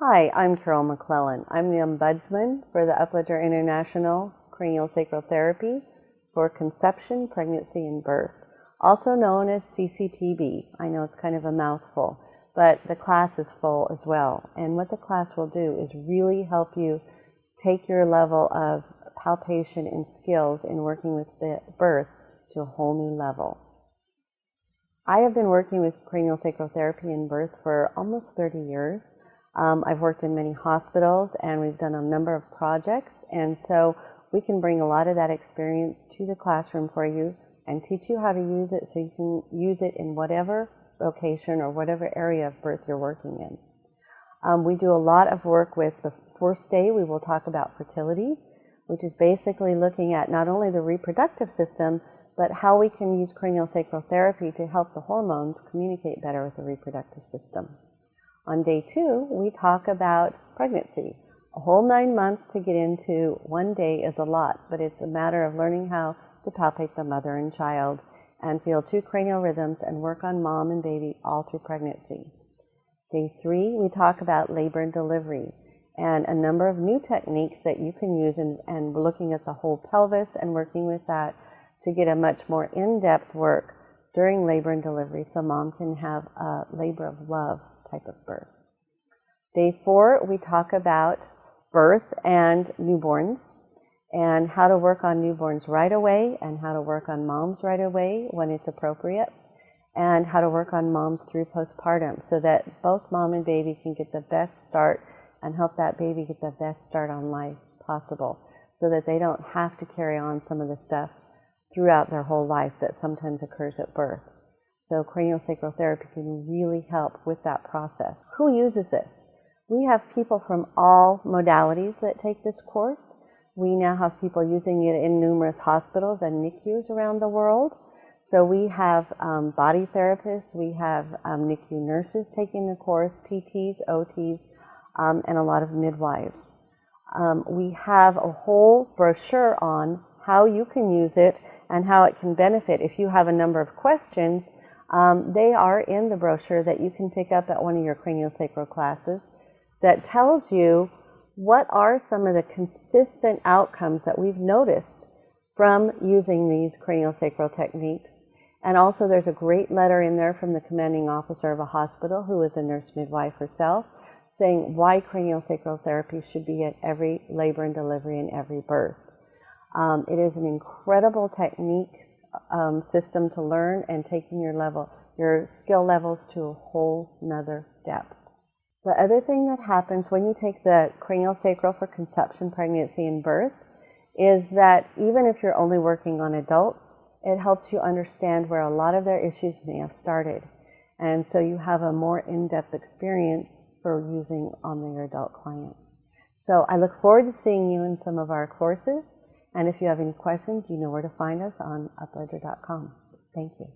Hi, I'm Carol McClellan. I'm the Ombudsman for the Upledger International CranioSacral Therapy for Conception, Pregnancy, and Birth, also known as CCPB. I know it's kind of a mouthful, but the class is full as well. And what the class will do is really help you take your level of palpation and skills in working with the birth to a whole new level. I have been working with craniosacral therapy in birth for almost 30 years. I've worked in many hospitals and we've done a number of projects, and so we can bring a lot of that experience to the classroom for you and teach you how to use it so you can use it in whatever location or whatever area of birth you're working in. We do a lot of work with the first day. We will talk about fertility, which is basically looking at not only the reproductive system, but how we can use craniosacral therapy to help the hormones communicate better with the reproductive system. On day 2, we talk about pregnancy. A whole 9 months to get into one day is a lot, but it's a matter of learning how to palpate the mother and child and feel 2 cranial rhythms and work on mom and baby all through pregnancy. Day 3, we talk about labor and delivery and a number of new techniques that you can use and looking at the whole pelvis and working with that to get a much more in-depth work during labor and delivery so mom can have a labor of love type of birth. Day 4, we talk about birth and newborns and how to work on newborns right away and how to work on moms right away when it's appropriate and how to work on moms through postpartum so that both mom and baby can get the best start and help that baby get the best start on life possible so that they don't have to carry on some of the stuff throughout their whole life that sometimes occurs at birth. So craniosacral therapy can really help with that process. Who uses this? We have people from all modalities that take this course. We now have people using it in numerous hospitals and NICUs around the world. So we have body therapists, we have NICU nurses taking the course, PTs, OTs, and a lot of midwives. We have a whole brochure on how you can use it and how it can benefit. If you have a number of questions, they are in the brochure that you can pick up at one of your craniosacral classes that tells you what are some of the consistent outcomes that we've noticed from using these craniosacral techniques. And also there's a great letter in there from the commanding officer of a hospital who is a nurse midwife herself saying why craniosacral therapy should be at every labor and delivery and every birth. It is an incredible technique system to learn and taking your skill levels to a whole nother depth. The other thing that happens when you take the craniosacral for conception, pregnancy, and birth is that even if you're only working on adults, it helps you understand where a lot of their issues may have started. And so you have a more in-depth experience for using on your adult clients. So I look forward to seeing you in some of our courses. And if you have any questions, you know where to find us on upledger.com. Thank you.